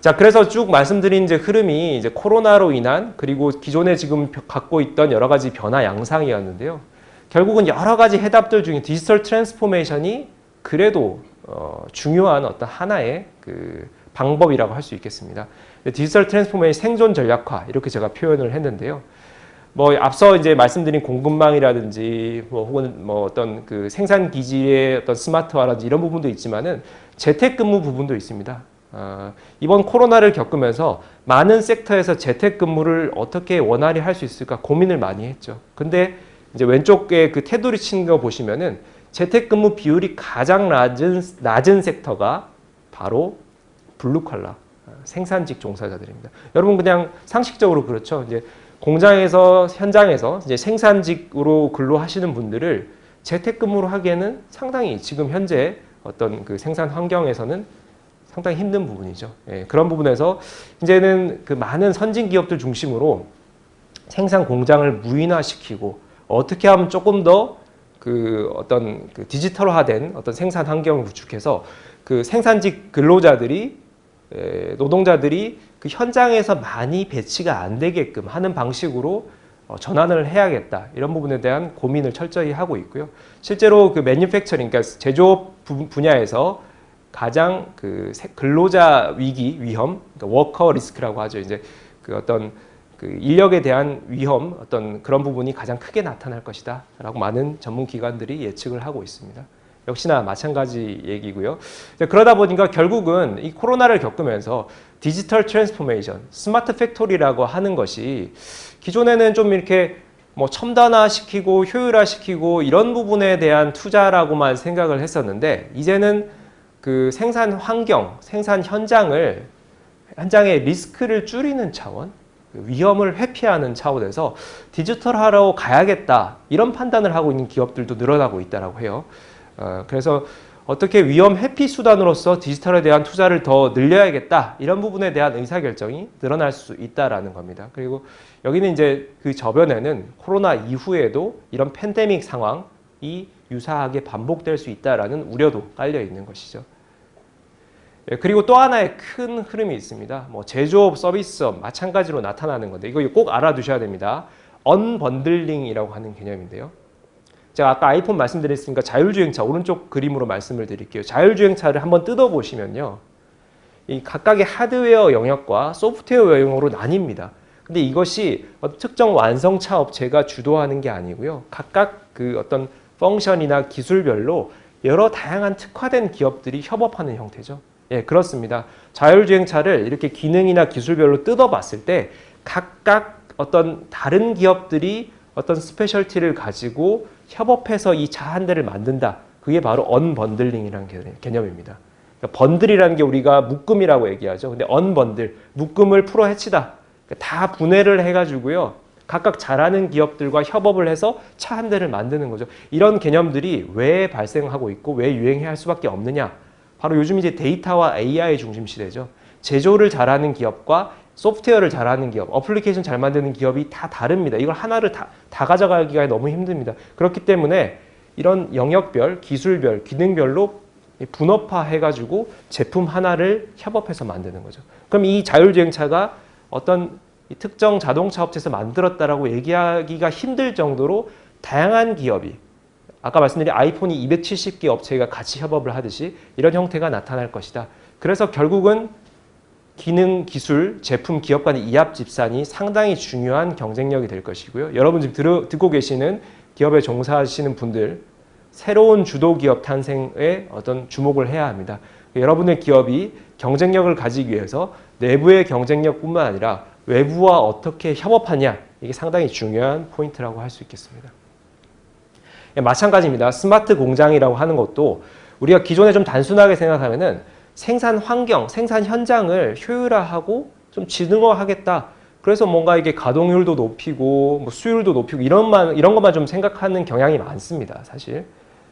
자, 그래서 쭉 말씀드린 이제 흐름이 이제 코로나로 인한 그리고 기존에 지금 갖고 있던 여러 가지 변화 양상이었는데요. 결국은 여러 가지 해답들 중에 디지털 트랜스포메이션이 그래도 중요한 어떤 하나의 그 방법이라고 할 수 있겠습니다. 디지털 트랜스포메이션 생존 전략화 이렇게 제가 표현을 했는데요. 뭐 앞서 이제 말씀드린 공급망이라든지 뭐 혹은 뭐 어떤 그 생산 기지의 어떤 스마트화라든지 이런 부분도 있지만은 재택근무 부분도 있습니다. 이번 코로나를 겪으면서 많은 섹터에서 재택근무를 어떻게 원활히 할 수 있을까 고민을 많이 했죠. 근데 이제 왼쪽에 그 테두리 친 거 보시면은 재택근무 비율이 가장 낮은 섹터가 바로 블루칼라 생산직 종사자들입니다. 여러분 그냥 상식적으로 그렇죠. 이제 공장에서 현장에서 이제 생산직으로 근로하시는 분들을 재택근무로 하기에는 상당히 지금 현재 어떤 그 생산 환경에서는 상당히 힘든 부분이죠. 예, 그런 부분에서 이제는 그 많은 선진 기업들 중심으로 생산 공장을 무인화시키고 어떻게 하면 조금 더 그 어떤 그 디지털화된 어떤 생산 환경을 구축해서 그 생산직 근로자들이 노동자들이 그 현장에서 많이 배치가 안 되게끔 하는 방식으로 전환을 해야겠다. 이런 부분에 대한 고민을 철저히 하고 있고요. 실제로 그 매뉴팩처링, 그러니까 제조업 분야에서 가장 그 근로자 위기, 위험, 그러니까 워커 리스크라고 하죠. 이제 그 어떤 그 인력에 대한 위험, 어떤 그런 부분이 가장 크게 나타날 것이다. 라고 많은 전문 기관들이 예측을 하고 있습니다. 역시나 마찬가지 얘기고요. 그러다 보니까 결국은 이 코로나를 겪으면서 디지털 트랜스포메이션, 스마트 팩토리라고 하는 것이 기존에는 좀 이렇게 뭐 첨단화시키고 효율화시키고 이런 부분에 대한 투자라고만 생각을 했었는데 이제는 그 생산 환경, 생산 현장의 리스크를 줄이는 차원, 위험을 회피하는 차원에서 디지털화로 가야겠다 이런 판단을 하고 있는 기업들도 늘어나고 있다고 해요. 그래서 어떻게 위험 회피 수단으로서 디지털에 대한 투자를 더 늘려야겠다 이런 부분에 대한 의사결정이 늘어날 수 있다라는 겁니다. 그리고 여기는 이제 그 저변에는 코로나 이후에도 이런 팬데믹 상황이 유사하게 반복될 수 있다라는 우려도 깔려 있는 것이죠. 그리고 또 하나의 큰 흐름이 있습니다. 뭐 제조업, 서비스업 마찬가지로 나타나는 건데 이거 꼭 알아두셔야 됩니다. 언번들링이라고 하는 개념인데요. 제가 아까 아이폰 말씀드렸으니까 자율주행차 오른쪽 그림으로 말씀을 드릴게요. 자율주행차를 한번 뜯어보시면요. 이 각각의 하드웨어 영역과 소프트웨어 영역으로 나뉩니다. 근데 이것이 특정 완성차 업체가 주도하는 게 아니고요. 각각 그 어떤 펑션이나 기술별로 여러 다양한 특화된 기업들이 협업하는 형태죠. 예, 그렇습니다. 자율주행차를 이렇게 기능이나 기술별로 뜯어봤을 때 각각 어떤 다른 기업들이 어떤 스페셜티를 가지고 협업해서 이 차 한 대를 만든다. 그게 바로 언번들링이라는 개념입니다. 그러니까 번들이라는 게 우리가 묶음이라고 얘기하죠. 근데 언번들, 묶음을 풀어 헤치다. 그러니까 다 분해를 해가지고요. 각각 잘하는 기업들과 협업을 해서 차 한 대를 만드는 거죠. 이런 개념들이 왜 발생하고 있고 왜 유행해야 할 수밖에 없느냐. 바로 요즘 이제 데이터와 AI 중심 시대죠. 제조를 잘하는 기업과 소프트웨어를 잘하는 기업, 어플리케이션 잘 만드는 기업이 다 다릅니다. 이걸 하나를 다 가져가기가 너무 힘듭니다. 그렇기 때문에 이런 영역별, 기술별, 기능별로 분업화해가지고 제품 하나를 협업해서 만드는 거죠. 그럼 이 자율주행차가 어떤 특정 자동차 업체에서 만들었다라고 얘기하기가 힘들 정도로 다양한 기업이 아까 말씀드린 아이폰이 270개 업체가 같이 협업을 하듯이 이런 형태가 나타날 것이다. 그래서 결국은 기능, 기술, 제품, 기업 간의 이합 집산이 상당히 중요한 경쟁력이 될 것이고요. 여러분 지금 듣고 계시는 기업에 종사하시는 분들 새로운 주도 기업 탄생에 어떤 주목을 해야 합니다. 여러분의 기업이 경쟁력을 가지기 위해서 내부의 경쟁력뿐만 아니라 외부와 어떻게 협업하냐 이게 상당히 중요한 포인트라고 할 수 있겠습니다. 마찬가지입니다. 스마트 공장이라고 하는 것도 우리가 기존에 좀 단순하게 생각하면은 생산 환경, 생산 현장을 효율화하고 좀 지능화하겠다. 그래서 뭔가 이게 가동률도 높이고 뭐 수율도 높이고 이런 것만 좀 생각하는 경향이 많습니다. 사실.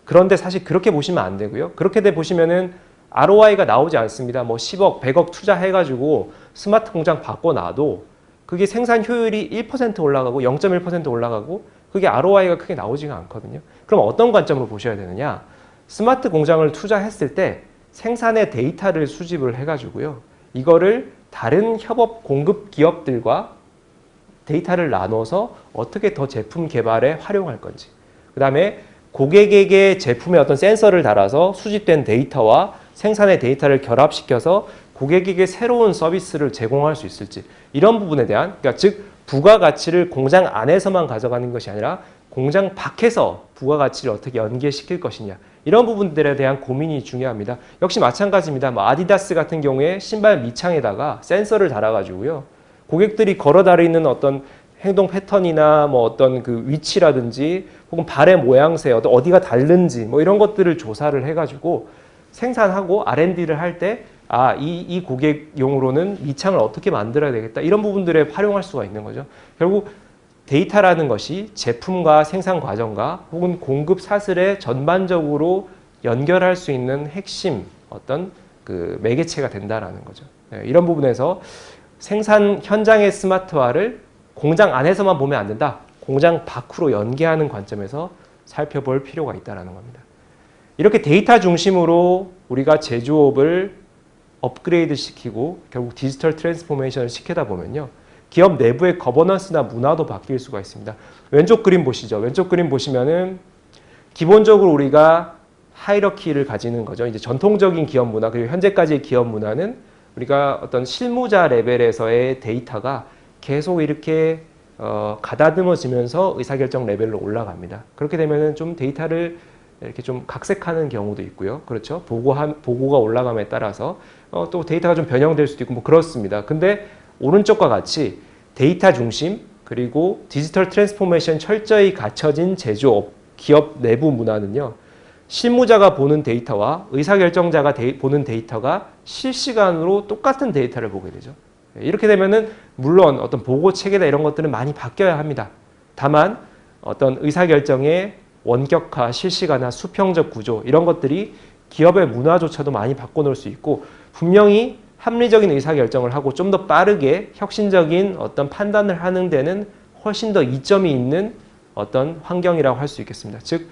그런데 사실 그렇게 보시면 안 되고요. 그렇게 돼 보시면은 ROI가 나오지 않습니다. 뭐 10억, 100억 투자해가지고 스마트 공장 바꿔놔도 그게 생산 효율이 1% 올라가고 0.1% 올라가고 그게 ROI가 크게 나오지가 않거든요. 그럼 어떤 관점으로 보셔야 되느냐? 스마트 공장을 투자했을 때 생산의 데이터를 수집을 해가지고요. 이거를 다른 협업 공급 기업들과 데이터를 나눠서 어떻게 더 제품 개발에 활용할 건지, 그 다음에 고객에게 제품에 어떤 센서를 달아서 수집된 데이터와 생산의 데이터를 결합시켜서 고객에게 새로운 서비스를 제공할 수 있을지, 이런 부분에 대한, 그러니까 즉 부가가치를 공장 안에서만 가져가는 것이 아니라 공장 밖에서 부가가치를 어떻게 연계시킬 것이냐, 이런 부분들에 대한 고민이 중요합니다. 역시 마찬가지입니다. 뭐 아디다스 같은 경우에 신발 밑창에다가 센서를 달아가지고요, 고객들이 걸어 다니는 어떤 행동 패턴이나 뭐 어떤 그 위치라든지 혹은 발의 모양새, 어디가 다른지 뭐 이런 것들을 조사를 해가지고 생산하고 R&D를 할 때 이 고객용으로는 밑창을 어떻게 만들어야 되겠다, 이런 부분들에 활용할 수가 있는 거죠. 결국 데이터라는 것이 제품과 생산 과정과 혹은 공급 사슬에 전반적으로 연결할 수 있는 핵심 어떤 그 매개체가 된다라는 거죠. 이런 부분에서 생산 현장의 스마트화를 공장 안에서만 보면 안 된다, 공장 밖으로 연계하는 관점에서 살펴볼 필요가 있다는 겁니다. 이렇게 데이터 중심으로 우리가 제조업을 업그레이드 시키고 결국 디지털 트랜스포메이션을 시키다 보면요, 기업 내부의 거버넌스나 문화도 바뀔 수가 있습니다. 왼쪽 그림 보시죠. 왼쪽 그림 보시면은 기본적으로 우리가 하이러키를 가지는 거죠. 이제 전통적인 기업 문화, 그리고 현재까지의 기업 문화는 우리가 어떤 실무자 레벨에서의 데이터가 계속 이렇게 가다듬어지면서 의사결정 레벨로 올라갑니다. 그렇게 되면은 좀 데이터를 이렇게 좀 각색하는 경우도 있고요. 그렇죠. 보고가 올라감에 따라서 또 데이터가 좀 변형될 수도 있고 뭐 그렇습니다. 근데 오른쪽과 같이 데이터 중심 그리고 디지털 트랜스포메이션 철저히 갖춰진 제조업, 기업 내부 문화는요, 실무자가 보는 데이터와 의사결정자가 보는 데이터가 실시간으로 똑같은 데이터를 보게 되죠. 이렇게 되면은 물론 어떤 보고 체계나 이런 것들은 많이 바뀌어야 합니다. 다만 어떤 의사결정의 원격화, 실시간화, 수평적 구조, 이런 것들이 기업의 문화조차도 많이 바꿔놓을 수 있고, 분명히 합리적인 의사결정을 하고 좀 더 빠르게 혁신적인 어떤 판단을 하는 데는 훨씬 더 이점이 있는 어떤 환경이라고 할 수 있겠습니다. 즉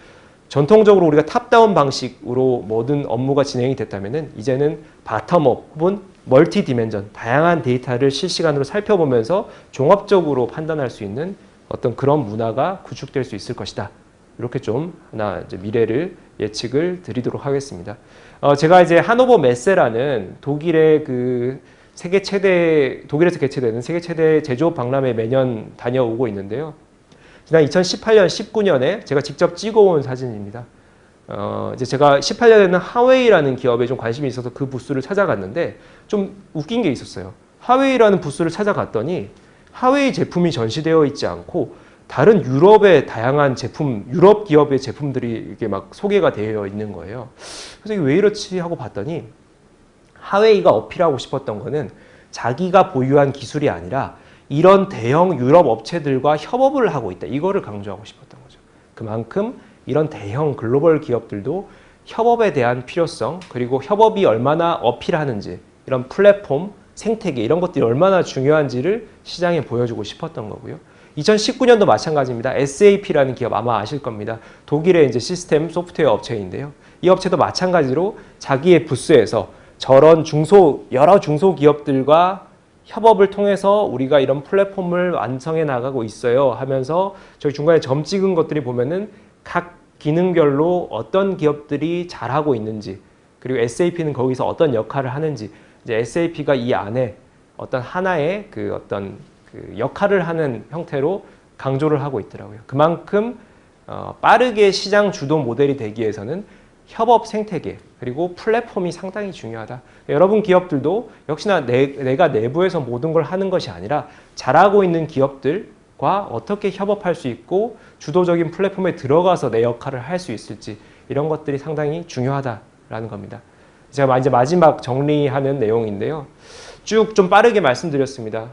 전통적으로 우리가 탑다운 방식으로 모든 업무가 진행이 됐다면은 이제는 바텀업 혹은 멀티 디멘전, 다양한 데이터를 실시간으로 살펴보면서 종합적으로 판단할 수 있는 어떤 그런 문화가 구축될 수 있을 것이다. 이렇게 좀 하나 이제 미래를 예측을 드리도록 하겠습니다. 제가 이제 하노버 메세라는 독일의 그 독일에서 개최되는 세계 최대 제조업 박람회 매년 다녀오고 있는데요. 지난 2018년, 19년에 제가 직접 찍어온 사진입니다. 이제 제가 18년에는 하웨이라는 기업에 좀 관심이 있어서 그 부스를 찾아갔는데 좀 웃긴 게 있었어요. 하웨이라는 부스를 찾아갔더니 하웨이 제품이 전시되어 있지 않고 다른 유럽의 다양한 제품, 유럽 기업의 제품들이 이렇게 막 소개가 되어 있는 거예요. 그래서 이게 왜 이렇지 하고 봤더니 하웨이가 어필하고 싶었던 거는 자기가 보유한 기술이 아니라 이런 대형 유럽 업체들과 협업을 하고 있다. 이거를 강조하고 싶었던 거죠. 그만큼 이런 대형 글로벌 기업들도 협업에 대한 필요성, 그리고 협업이 얼마나 어필하는지, 이런 플랫폼, 생태계 이런 것들이 얼마나 중요한지를 시장에 보여주고 싶었던 거고요. 2019년도 마찬가지입니다. SAP라는 기업 아마 아실 겁니다. 독일의 이제 시스템 소프트웨어 업체인데요. 이 업체도 마찬가지로 자기의 부스에서 저런 여러 중소기업들과 협업을 통해서 우리가 이런 플랫폼을 완성해 나가고 있어요 하면서 저희 중간에 점 찍은 것들이 보면은 각 기능별로 어떤 기업들이 잘하고 있는지, 그리고 SAP는 거기서 어떤 역할을 하는지, 이제 SAP가 이 안에 어떤 하나의 그 어떤 그 역할을 하는 형태로 강조를 하고 있더라고요. 그만큼 빠르게 시장 주도 모델이 되기 위해서는 협업 생태계 그리고 플랫폼이 상당히 중요하다. 여러분 기업들도 역시나 내가 내부에서 모든 걸 하는 것이 아니라 잘하고 있는 기업들과 어떻게 협업할 수 있고 주도적인 플랫폼에 들어가서 내 역할을 할 수 있을지, 이런 것들이 상당히 중요하다라는 겁니다. 제가 이제 마지막 정리하는 내용인데요. 쭉 좀 빠르게 말씀드렸습니다.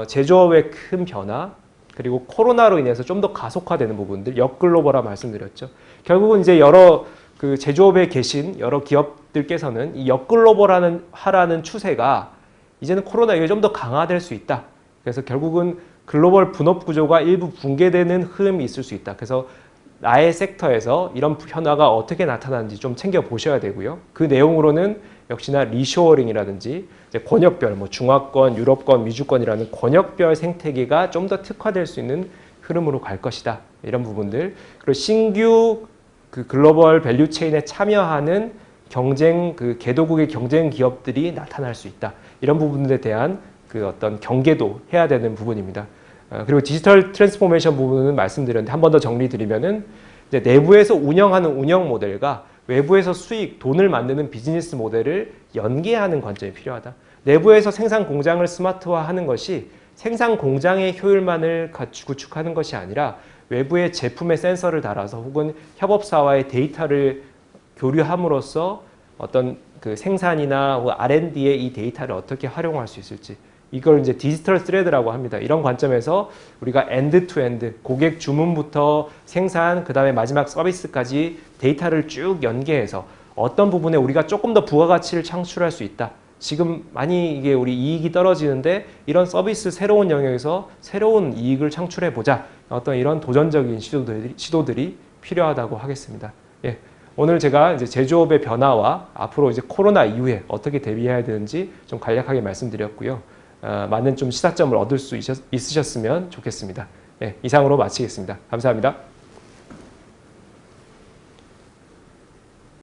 제조업의 큰 변화, 그리고 코로나로 인해서 좀 더 가속화되는 부분들, 역글로벌화 말씀드렸죠. 결국은 이제 여러 그 제조업에 계신 여러 기업들께서는 이 역글로벌화라는 추세가 이제는 코로나 이후에 좀 더 강화될 수 있다. 그래서 결국은 글로벌 분업 구조가 일부 붕괴되는 흐름이 있을 수 있다. 그래서 나의 섹터에서 이런 변화가 어떻게 나타나는지 좀 챙겨 보셔야 되고요. 그 내용으로는 역시나 리쇼어링이라든지 이제 권역별, 뭐 중화권, 유럽권, 미주권이라는 권역별 생태계가 좀 더 특화될 수 있는 흐름으로 갈 것이다. 이런 부분들. 그리고 신규 그 글로벌 밸류 체인에 참여하는 경쟁, 그 개도국의 경쟁 기업들이 나타날 수 있다. 이런 부분들에 대한 그 어떤 경계도 해야 되는 부분입니다. 그리고 디지털 트랜스포메이션 부분은 말씀드렸는데 한 번 더 정리드리면은 이제 내부에서 운영하는 운영 모델과 외부에서 수익, 돈을 만드는 비즈니스 모델을 연계하는 관점이 필요하다. 내부에서 생산 공장을 스마트화하는 것이 생산 공장의 효율만을 구축하는 것이 아니라 외부의 제품에 센서를 달아서 혹은 협업사와의 데이터를 교류함으로써 어떤 그 생산이나 R&D의 이 데이터를 어떻게 활용할 수 있을지, 이걸 이제 디지털 스레드라고 합니다. 이런 관점에서 우리가 엔드 투 엔드, 고객 주문부터 생산, 그 다음에 마지막 서비스까지 데이터를 쭉 연계해서 어떤 부분에 우리가 조금 더 부가가치를 창출할 수 있다. 지금 많이 이게 우리 이익이 떨어지는데 이런 서비스 새로운 영역에서 새로운 이익을 창출해 보자. 어떤 이런 도전적인 시도들이 필요하다고 하겠습니다. 예. 오늘 제가 이제 제조업의 변화와 앞으로 이제 코로나 이후에 어떻게 대비해야 되는지 좀 간략하게 말씀드렸고요. 많은 좀 시사점을 얻을 수 있으셨으면 좋겠습니다. 예, 이상으로 마치겠습니다. 감사합니다.